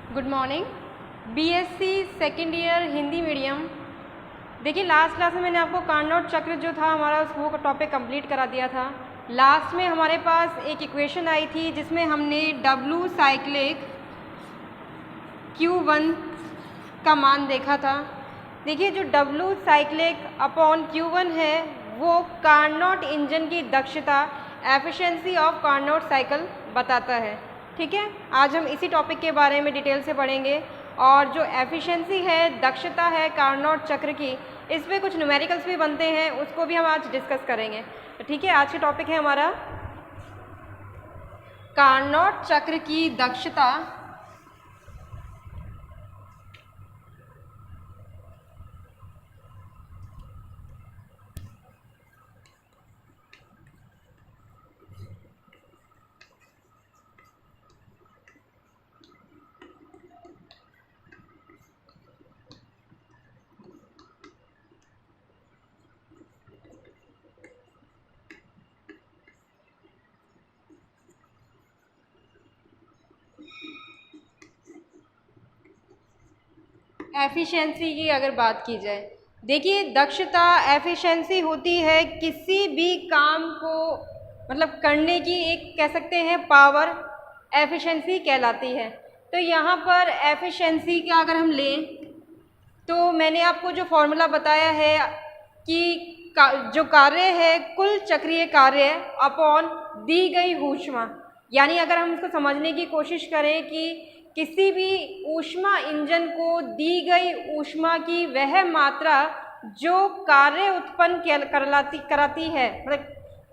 Good morning. BSc second year Hindi medium. देखिए last class में मैंने आपको कार्नोट चक्र जो था हमारा वो टॉपिक कंप्लीट करा दिया था। लास्ट में हमारे पास एक इक्वेशन आई थी जिसमें हमने W साइक्लिक Q1 का मान देखा था। देखिए जो W साइक्लिक अपॉन Q1 है वो कार्नोट इंजन की दक्षता एफिशिएंसी ऑफ कार्नोट साइकिल बताता है। ठीक है, आज हम इसी टॉपिक के बारे में डिटेल से पढ़ेंगे और जो एफिशिएंसी है, दक्षता है कार्नोट चक्र की, इस पे कुछ न्यूमेरिकल्स भी बनते हैं, उसको भी हम आज डिस्कस करेंगे। तो ठीक है, आज का टॉपिक है हमारा कार्नोट चक्र की दक्षता एफिशिएंसी की अगर बात की जाए, देखिए दक्षता एफिशिएंसी होती है किसी भी काम को मतलब करने की एक कह सकते हैं पावर, एफिशिएंसी कहलाती है। तो यहाँ पर एफिशिएंसी का अगर हम लें तो मैंने आपको जो फॉर्मूला बताया है कि जो कार्य है कुल चक्रीय कार्य अपॉन दी गई ऊष्मा, यानी अगर हम इसको समझने की कोशिश करें कि किसी भी ऊष्मा इंजन को दी गई ऊष्मा की वह मात्रा जो कार्य उत्पन्न कराती है, मतलब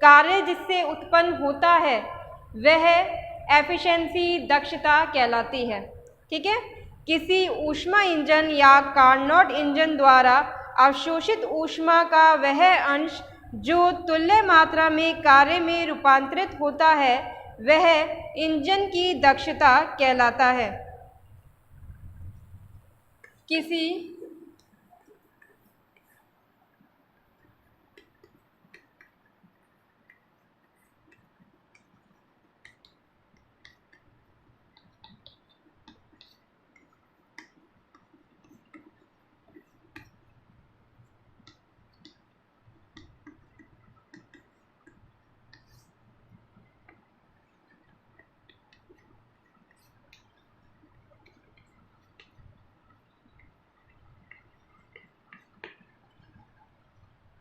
कार्य जिससे उत्पन्न होता है, वह एफिशिएंसी दक्षता कहलाती है। ठीक है, किसी ऊष्मा इंजन या कार्नोट इंजन द्वारा अवशोषित ऊष्मा का वह अंश जो तुल्य मात्रा में कार्य में रूपांतरित होता है वह इंजन की दक्षता कहलाता है। किसी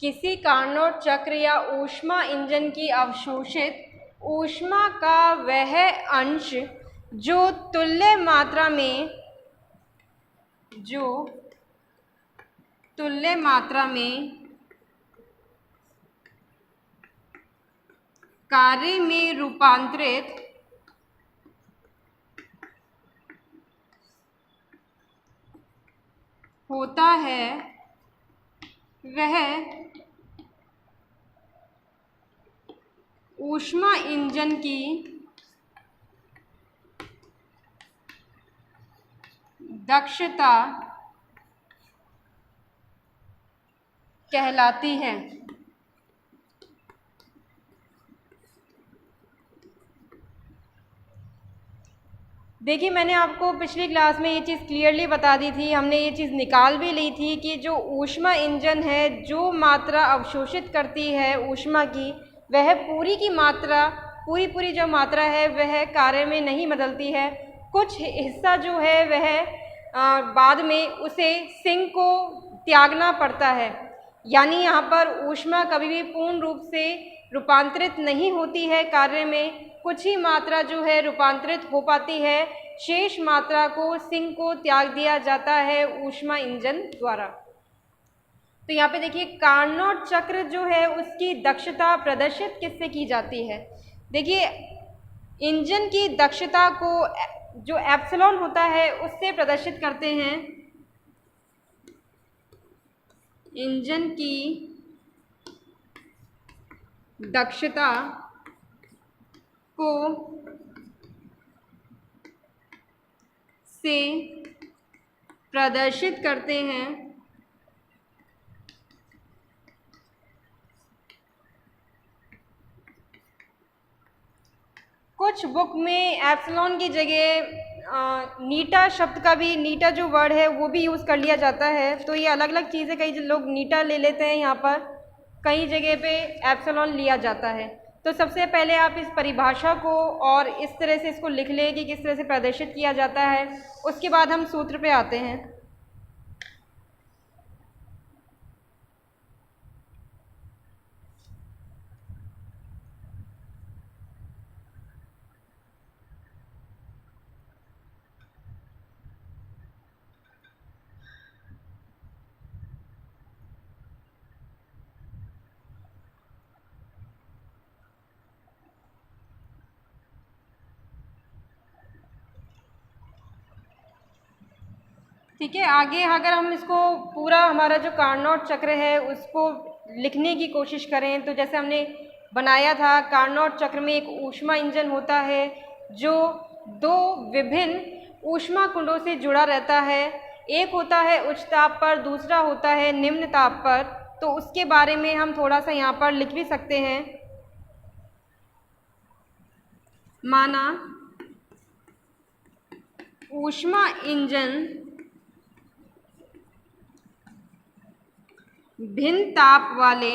किसी कार्नोट चक्र या ऊष्मा इंजन की अवशोषित ऊष्मा का वह अंश जो तुल्य मात्रा में कार्य में रूपांतरित होता है वह ऊष्मा इंजन की दक्षता कहलाती है। देखिए मैंने आपको पिछली क्लास में ये चीज़ क्लियरली बता दी थी, हमने ये चीज़ निकाल भी ली थी कि जो ऊष्मा इंजन है जो मात्रा अवशोषित करती है ऊष्मा की, वह पूरी की मात्रा पूरी जो मात्रा है वह कार्य में नहीं बदलती है। कुछ हिस्सा जो है वह बाद में उसे सिंक को त्यागना पड़ता है, यानी यहाँ पर ऊष्मा कभी भी पूर्ण रूप से रूपांतरित नहीं होती है कार्य में, कुछ ही मात्रा जो है रूपांतरित हो पाती है, शेष मात्रा को सिंक को त्याग दिया जाता है ऊष्मा इंजन द्वारा। तो यहाँ पे देखिए कार्नोट चक्र जो है उसकी दक्षता प्रदर्शित किससे की जाती है। देखिए इंजन की दक्षता को जो एप्सिलॉन होता है उससे प्रदर्शित करते हैं। इंजन की दक्षता को से प्रदर्शित करते हैं कुछ बुक में एप्सिलॉन की जगह नीटा शब्द का भी, नीटा जो वर्ड है वो भी यूज़ कर लिया जाता है। तो ये अलग अलग चीज़ें, कई लोग नीटा ले लेते हैं, यहाँ पर कई जगह पे एप्सिलॉन लिया जाता है। तो सबसे पहले आप इस परिभाषा को और इस तरह से इसको लिख लें कि किस तरह से प्रदर्शित किया जाता है, उसके बाद हम सूत्र पे आते हैं। ठीक है, आगे अगर हम इसको पूरा हमारा जो कार्नोट चक्र है उसको लिखने की कोशिश करें, तो जैसे हमने बनाया था, कार्नोट चक्र में एक ऊष्मा इंजन होता है जो दो विभिन्न ऊष्मा कुंडों से जुड़ा रहता है। एक होता है उच्च ताप पर, दूसरा होता है निम्न ताप पर। तो उसके बारे में हम थोड़ा सा यहाँ पर लिख भी सकते हैं। माना ऊष्मा इंजन भिन्न ताप वाले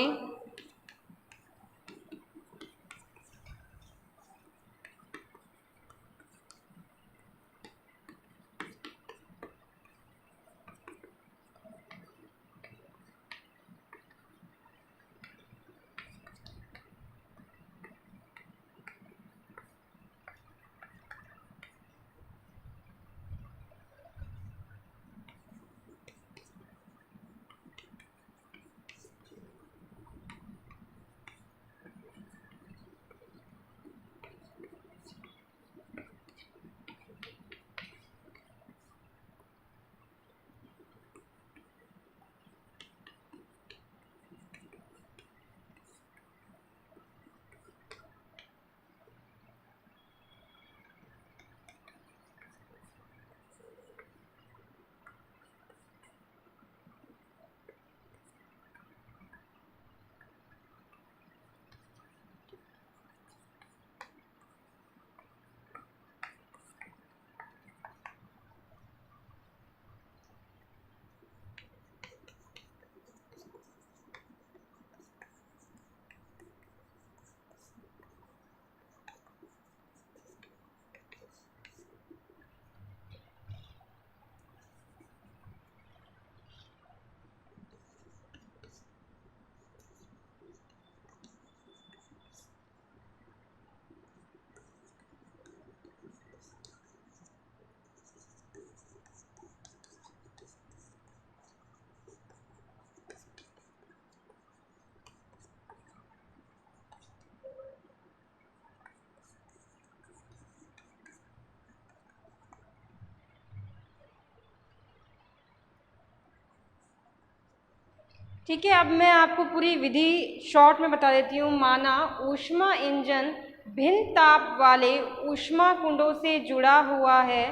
ठीक है, अब मैं आपको पूरी विधि शॉर्ट में बता देती हूँ। माना ऊष्मा इंजन भिन्न ताप वाले ऊष्मा कुंडों से जुड़ा हुआ है।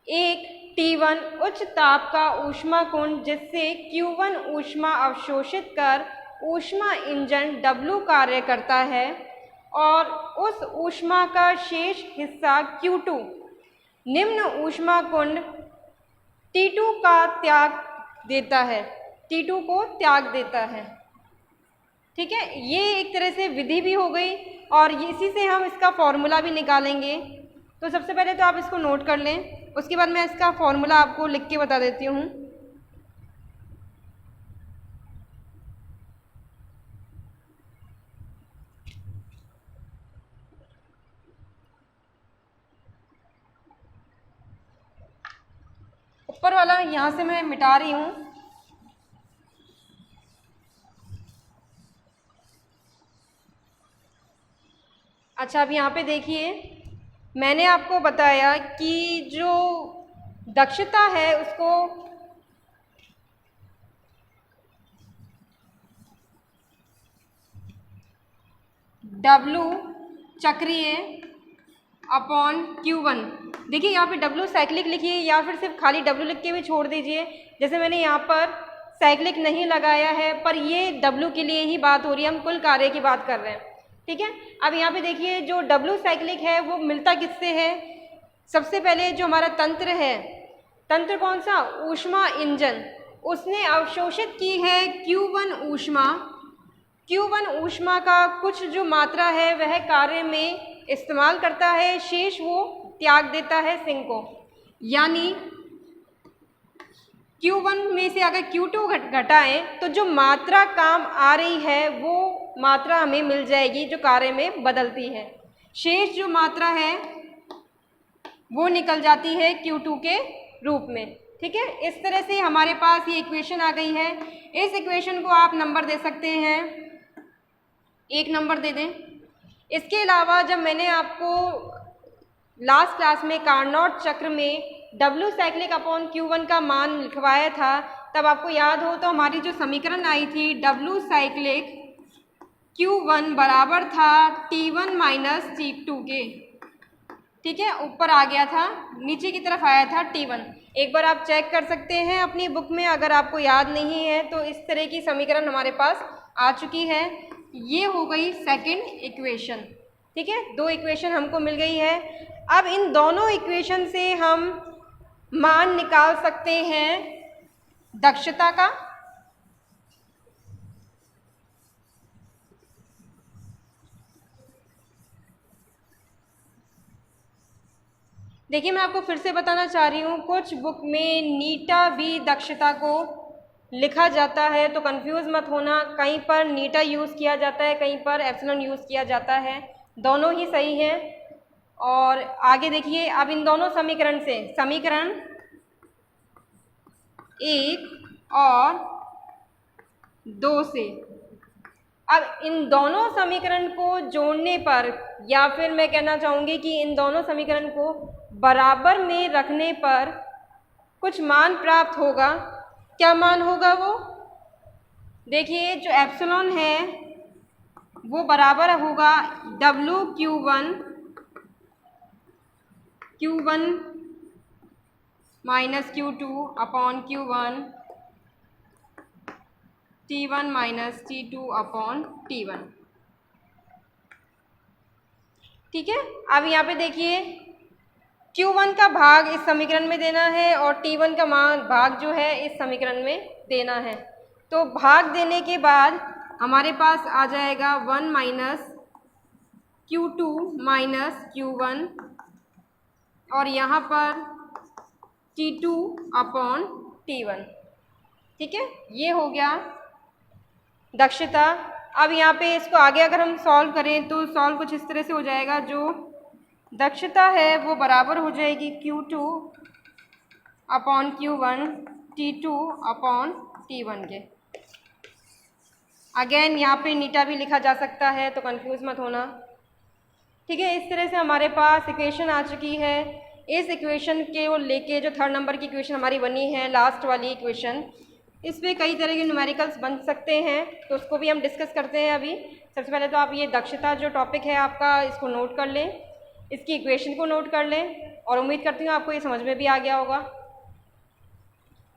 एक T1 उच्च ताप का ऊष्मा कुंड जिससे Q1 ऊष्मा अवशोषित कर ऊष्मा इंजन W कार्य करता है और उस ऊष्मा का शेष हिस्सा Q2 निम्न ऊष्मा कुंड T2 का त्याग देता है, T2 को त्याग देता है। ठीक है, ये एक तरह से विधि भी हो गई और इसी से हम इसका फॉर्मूला भी निकालेंगे। तो सबसे पहले तो आप इसको नोट कर लें, उसके बाद मैं इसका फॉर्मूला आपको लिख के बता देती हूँ। ऊपर वाला यहाँ से मैं मिटा रही हूँ। अच्छा, अब यहाँ पे देखिए, मैंने आपको बताया कि जो दक्षता है उसको W चक्रीय अपॉन Q1, देखिए यहाँ पे W साइक्लिक लिखिए या फिर सिर्फ खाली W लिख के भी छोड़ दीजिए। जैसे मैंने यहाँ पर साइक्लिक नहीं लगाया है, पर ये W के लिए ही बात हो रही है, हम कुल कार्य की बात कर रहे हैं। ठीक है, अब यहाँ पे देखिए जो W साइक्लिक है वो मिलता किससे है, सबसे पहले जो हमारा तंत्र है, तंत्र कौन सा, ऊष्मा इंजन, उसने अवशोषित की है Q1 ऊष्मा। Q1 ऊष्मा का कुछ जो मात्रा है वह कार्य में इस्तेमाल करता है, शेष वो त्याग देता है सिंक को। यानी Q1 में से अगर Q2 घटाएं तो जो मात्रा काम आ रही है वो मात्रा हमें मिल जाएगी जो कार्य में बदलती है। शेष जो मात्रा है वो निकल जाती है Q2 के रूप में। ठीक है, इस तरह से हमारे पास ये इक्वेशन आ गई है। इस इक्वेशन को आप नंबर दे सकते हैं, 1 नंबर दे दें। इसके अलावा जब मैंने आपको लास्ट क्लास में कार्नोट चक्र में W साइक्लिक अपॉन Q1 का मान लिखवाया था, तब आपको याद हो तो हमारी जो समीकरण आई थी W साइक्लिक Q1 बराबर था T1 माइनस T2 के। ठीक है, ऊपर आ गया था, नीचे की तरफ आया था T1। एक बार आप चेक कर सकते हैं अपनी बुक में, अगर आपको याद नहीं है तो इस तरह की समीकरण हमारे पास आ चुकी है। ये हो गई सेकंड इक्वेशन। ठीक है, 2 इक्वेशन हमको मिल गई है। अब इन दोनों इक्वेशन से हम मान निकाल सकते हैं दक्षता का। देखिए, मैं आपको फिर से बताना चाह रही हूँ, कुछ बुक में नीटा भी दक्षता को लिखा जाता है, तो कंफ्यूज मत होना। कहीं पर नीटा यूज़ किया जाता है, कहीं पर एप्सिलॉन यूज़ किया जाता है, दोनों ही सही है। और आगे देखिए, अब इन दोनों समीकरण से, समीकरण 1 और 2 से, अब इन दोनों समीकरण को जोड़ने पर, या फिर मैं कहना चाहूँगी कि इन दोनों समीकरण को बराबर में रखने पर कुछ मान प्राप्त होगा। क्या मान होगा वो? देखिए, जो एप्सिलॉन है वो बराबर होगा Q1 minus Q2 upon Q1, T1 minus T2 upon T1। ठीक है, अब यहाँ पे देखिए, Q1 का भाग इस समीकरण में देना है और T1 का भाग जो है इस समीकरण में देना है। तो भाग देने के बाद हमारे पास आ जाएगा 1 माइनस Q2 माइनस Q1 और यहाँ पर T2 अपॉन T1। ठीक है, ये हो गया दक्षता। अब यहाँ पे इसको आगे अगर हम सॉल्व करें तो सॉल्व कुछ इस तरह से हो जाएगा, जो दक्षता है वो बराबर हो जाएगी Q2 upon Q1 T2 upon T1 के। अगेन यहाँ पे नीटा भी लिखा जा सकता है, तो कंफ्यूज मत होना। ठीक है, इस तरह से हमारे पास इक्वेशन आ चुकी है। इस इक्वेशन के वो लेके जो 3rd नंबर की इक्वेशन हमारी बनी है, लास्ट वाली इक्वेशन, इस पर कई तरह के न्यूमेरिकल्स बन सकते हैं, तो उसको भी हम डिस्कस करते हैं अभी। सबसे पहले तो आप ये दक्षता जो टॉपिक है आपका, इसको नोट कर लें, इसकी इक्वेशन को नोट कर लें, और उम्मीद करती हूँ आपको ये समझ में भी आ गया होगा।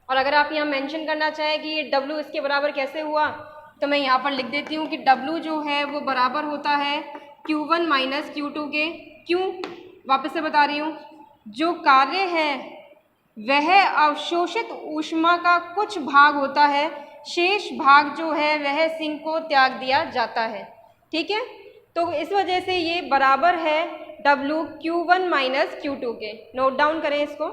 और अगर आप यहाँ मेंशन करना चाहें कि ये W इसके बराबर कैसे हुआ, तो मैं यहाँ पर लिख देती हूँ कि W जो है वो बराबर होता है Q1 माइनस Q2 के। क्यों? वापस से बता रही हूँ, जो कार्य है वह अवशोषित ऊष्मा का कुछ भाग होता है, शेष भाग जो है वह सिंक को त्याग दिया जाता है। ठीक है, तो इस वजह से ये बराबर है W Q1 माइनस Q2 के। नोट डाउन करें इसको।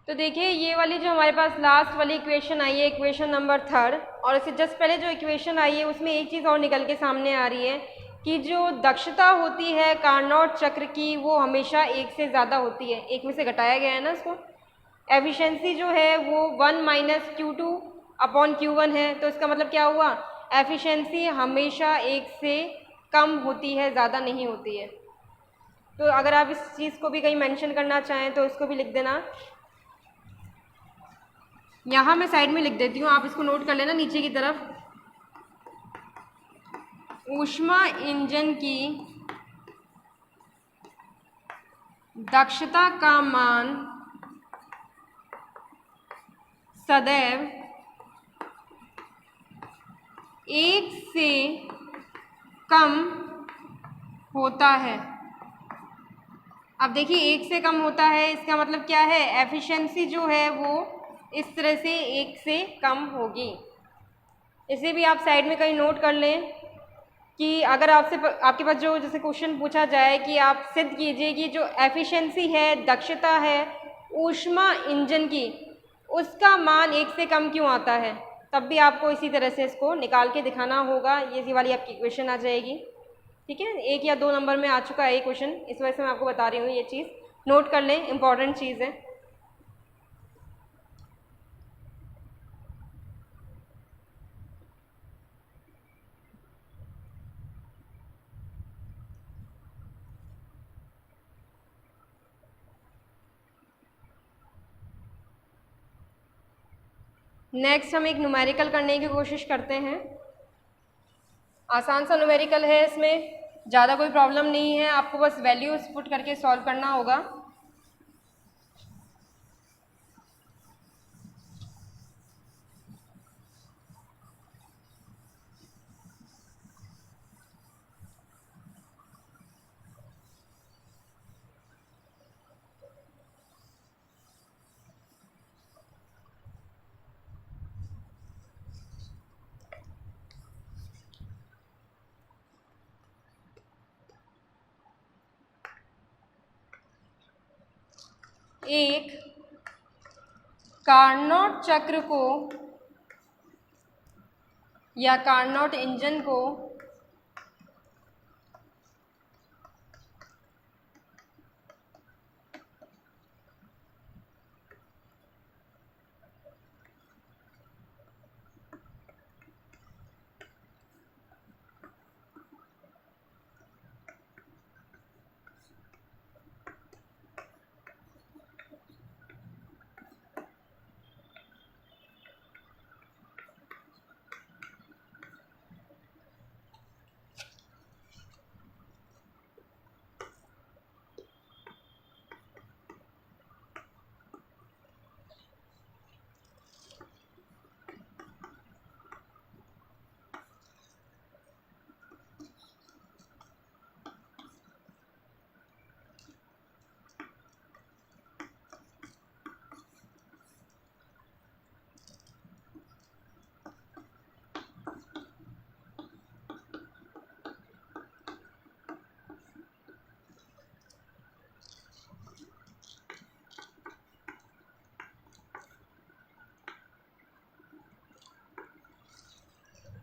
तो देखिए ये वाली जो हमारे पास लास्ट वाली इक्वेशन आई है, इक्वेशन नंबर 3, और इससे जस्ट पहले जो इक्वेशन आई है उसमें एक चीज़ और निकल के सामने आ रही है कि जो दक्षता होती है कार्नोट चक्र की वो हमेशा 1 से ज़्यादा होती है। 1 में से घटाया गया है ना इसको। एफिशिएंसी जो है वो 1 - Q2/Q1 है। तो इसका मतलब क्या हुआ, एफिशिएंसी हमेशा 1 से कम होती है, ज़्यादा नहीं होती है। तो अगर आप इस चीज़ को भी कहीं मेंशन करना चाहें तो इसको भी लिख देना। यहाँ मैं साइड में लिख देती हूँ, आप इसको नोट कर लेना नीचे की तरफ। ऊष्मा इंजन की दक्षता का मान सदैव 1 से कम होता है। अब देखिए 1 से कम होता है, इसका मतलब क्या है, एफिशिएंसी जो है वो इस तरह से 1 से कम होगी। इसे भी आप साइड में कहीं नोट कर लें कि अगर आपके पास जो जैसे क्वेश्चन पूछा जाए कि आप सिद्ध कीजिए कि जो एफिशिएंसी है, दक्षता है ऊष्मा इंजन की, उसका मान 1 से कम क्यों आता है, तब भी आपको इसी तरह से इसको निकाल के दिखाना होगा। ये वाली आपकी इक्वेशन आ जाएगी। ठीक है, 1 या 2 नंबर में आ चुका है ये क्वेश्चन, इस वजह से मैं आपको बता रही हूँ। ये चीज़ नोट कर लें, इम्पॉर्टेंट चीज़ है। नेक्स्ट हम एक न्यूमेरिकल करने की कोशिश करते हैं। आसान सा न्यूमेरिकल है, इसमें ज़्यादा कोई प्रॉब्लम नहीं है, आपको बस वैल्यूज पुट करके सॉल्व करना होगा। एक कार्नोट चक्र को या कार्नोट इंजन को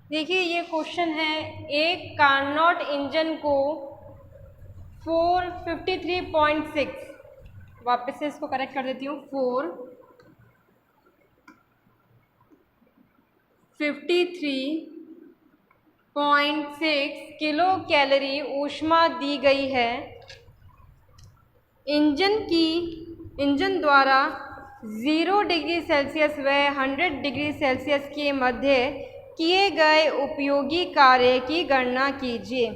देखिए ये क्वेश्चन है, एक कार्नोट इंजन को 453.6, वापस से इसको करेक्ट कर देती हूँ, 453.6 किलो कैलोरी ऊष्मा दी गई है। इंजन द्वारा 0 डिग्री सेल्सियस व 100 डिग्री सेल्सियस के मध्य किए गए उपयोगी कार्य की गणना कीजिए।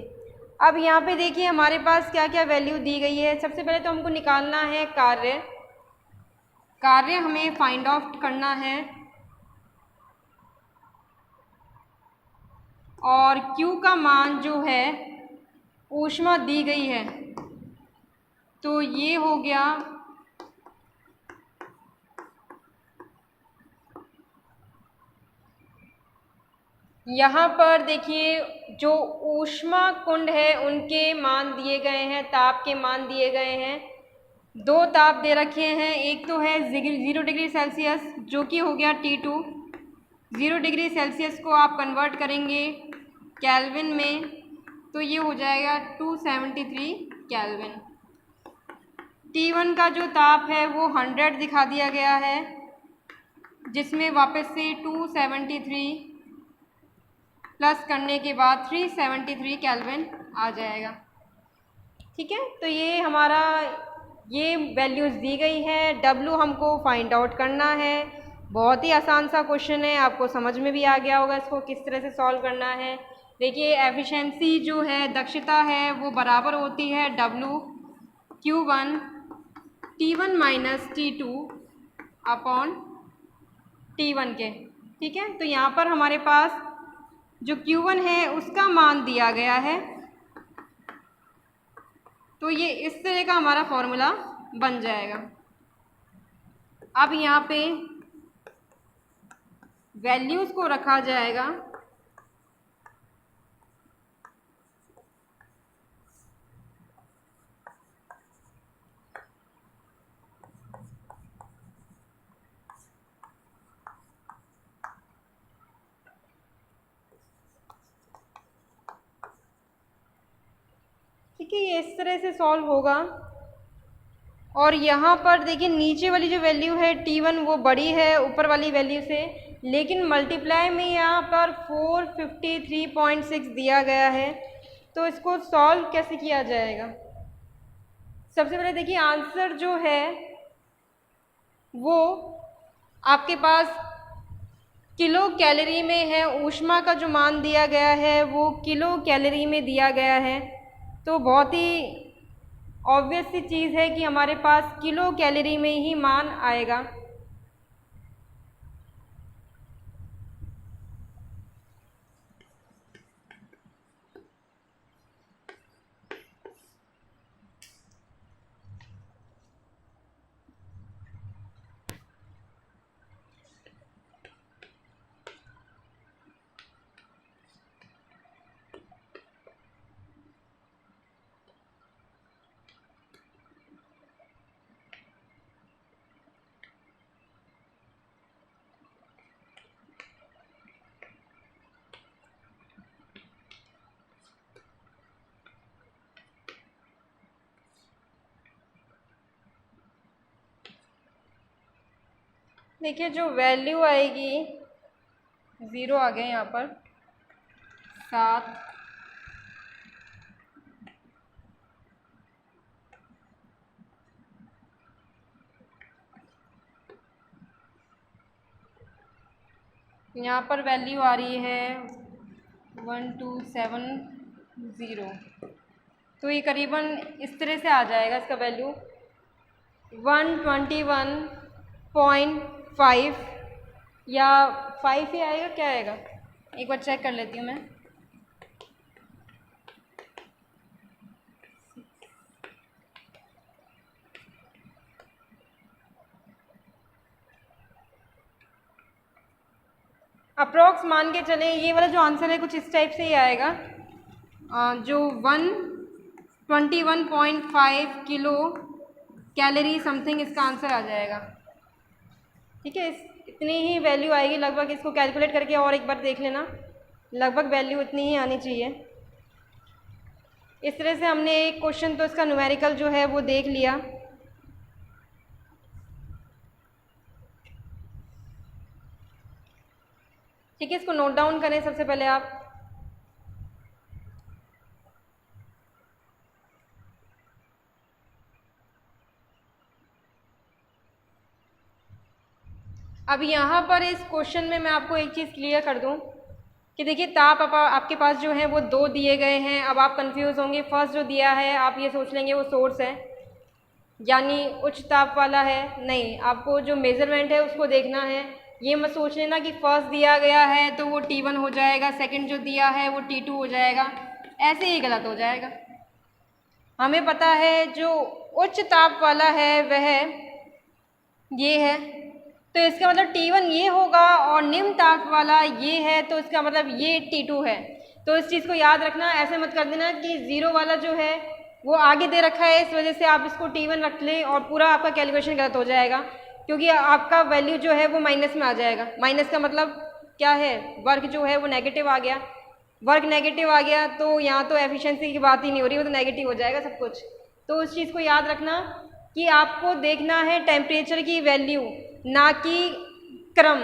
अब यहाँ पे देखिए हमारे पास क्या क्या वैल्यू दी गई है। सबसे पहले तो हमको निकालना है कार्य हमें फाइंड आउट करना है, और Q का मान जो है ऊष्मा दी गई है, तो ये हो गया यहाँ पर देखिए जो ऊष्मा कुंड है उनके मान दिए गए हैं, ताप के मान दिए गए हैं दो ताप दे रखे हैं, एक तो है 0 डिग्री सेल्सियस जो कि हो गया T2। 0 डिग्री सेल्सियस को आप कन्वर्ट करेंगे केल्विन में तो ये हो जाएगा 273 केल्विन। T1 का जो ताप है वो 100 दिखा दिया गया है, जिसमें वापस से 273 प्लस करने के बाद 373 केल्विन आ जाएगा। ठीक है, तो ये हमारा ये वैल्यूज़ दी गई है। W हमको फाइंड आउट करना है। बहुत ही आसान सा क्वेश्चन है, आपको समझ में भी आ गया होगा इसको किस तरह से सॉल्व करना है। देखिए एफिशिएंसी जो है, दक्षता है, वो बराबर होती है WQ1 T1 minus T2 upon T1 के। ठीक है, तो यहाँ पर हमारे पास जो Q1 है उसका मान दिया गया है, तो ये इस तरह का हमारा फॉर्मूला बन जाएगा। अब यहाँ पे वैल्यूज़ को रखा जाएगा। ठीक है, ये इस तरह से सॉल्व होगा। और यहाँ पर देखिए नीचे वाली जो वैल्यू है T1 वो बड़ी है ऊपर वाली वैल्यू से, लेकिन मल्टीप्लाई में यहाँ पर 453.6 दिया गया है। तो इसको सॉल्व कैसे किया जाएगा? सबसे पहले देखिए आंसर जो है वो आपके पास किलो कैलोरी में है। ऊष्मा का जो मान दिया गया है वो किलो कैलोरी में दिया गया है, तो बहुत ही ऑब्वियस सी चीज़ है कि हमारे पास किलो कैलोरी में ही मान आएगा। देखिए जो वैल्यू आएगी, 0 आ गए यहाँ पर, 7, यहाँ पर वैल्यू आ रही है 1270। तो ये करीबन इस तरह से आ जाएगा इसका वैल्यू 121.5 या 5 ही आएगा, क्या आएगा एक बार चेक कर लेती हूँ मैं। अप्रोक्स मान के चले, ये वाला जो आंसर है कुछ इस टाइप से ही आएगा। जो 121.5 किलो कैलोरी समथिंग इसका आंसर आ जाएगा। ठीक है, इतनी ही वैल्यू आएगी लगभग। इसको कैलकुलेट करके और एक बार देख लेना, लगभग वैल्यू इतनी ही आनी चाहिए। इस तरह से हमने एक क्वेश्चन तो इसका न्यूमेरिकल जो है वो देख लिया। ठीक है, इसको नोट डाउन करें सबसे पहले आप। अब यहाँ पर इस क्वेश्चन में मैं आपको एक चीज़ क्लियर कर दूँ कि देखिए ताप आपके पास जो है वो 2 दिए गए हैं। अब आप कंफ्यूज होंगे, फर्स्ट जो दिया है आप ये सोच लेंगे वो सोर्स है यानी उच्च ताप वाला है। नहीं, आपको जो मेज़रमेंट है उसको देखना है। ये मत सोच लेना कि फर्स्ट दिया गया है तो वो T1 हो जाएगा, सेकंड जो दिया है वो T2 हो जाएगा, ऐसे ही गलत हो जाएगा। हमें पता है जो उच्च ताप वाला है वह ये है, तो इसका मतलब T1 ये होगा, और निम्न ताप वाला ये है तो इसका मतलब ये T2 है। तो इस चीज़ को याद रखना, ऐसे मत कर देना कि 0 वाला जो है वो आगे दे रखा है, इस वजह से आप इसको T1 रख लें और पूरा आपका कैलकुलेशन गलत हो जाएगा, क्योंकि आपका वैल्यू जो है वो माइनस में आ जाएगा। माइनस का मतलब क्या है, वर्क जो है वो नेगेटिव आ गया, वर्क नेगेटिव आ गया तो यहाँ तो एफिशिएंसी की बात ही नहीं हो रही, वो तो नेगेटिव हो जाएगा सब कुछ। तो उस चीज़ को याद रखना कि आपको देखना है टेम्परेचर की वैल्यू, ना कि क्रम।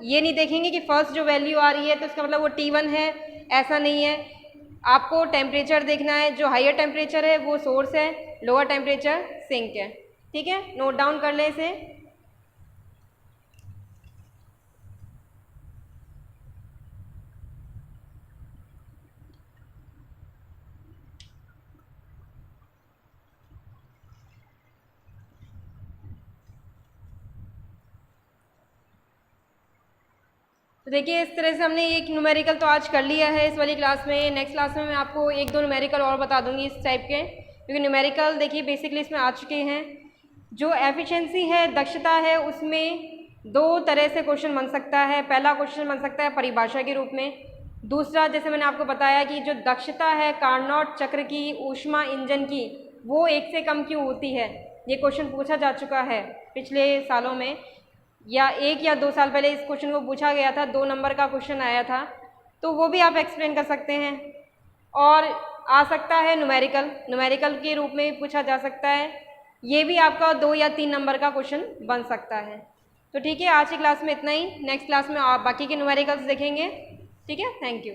ये नहीं देखेंगे कि फर्स्ट जो वैल्यू आ रही है तो इसका मतलब वो T1 है, ऐसा नहीं है। आपको टेम्परेचर देखना है, जो हायर टेम्परेचर है वो सोर्स है, लोअर टेम्परेचर सिंक है। ठीक है, नोट डाउन कर लें इसे। तो देखिए इस तरह से हमने एक न्यूमेरिकल तो आज कर लिया है इस वाली क्लास में। नेक्स्ट क्लास में मैं आपको एक दो न्यूमेरिकल और बता दूंगी इस टाइप के, क्योंकि न्यूमेरिकल देखिए बेसिकली इसमें आ चुके हैं। जो एफिशिएंसी है, दक्षता है, उसमें दो तरह से क्वेश्चन बन सकता है। पहला क्वेश्चन बन सकता है परिभाषा के रूप में, दूसरा जैसे मैंने आपको बताया कि जो दक्षता है कार्नोट चक्र की, ऊष्मा इंजन की, वो 1 से कम क्यों होती है। ये क्वेश्चन पूछा जा चुका है पिछले सालों में, या 1 या 2 साल पहले इस क्वेश्चन को पूछा गया था, 2 नंबर का क्वेश्चन आया था, तो वो भी आप एक्सप्लेन कर सकते हैं। और आ सकता है न्यूमेरिकल के रूप में पूछा जा सकता है, ये भी आपका 2 या 3 नंबर का क्वेश्चन बन सकता है। तो ठीक है, आज की क्लास में इतना ही। नेक्स्ट क्लास में आप बाकी के न्यूमेरिकल्स देखेंगे। ठीक है, थैंक यू।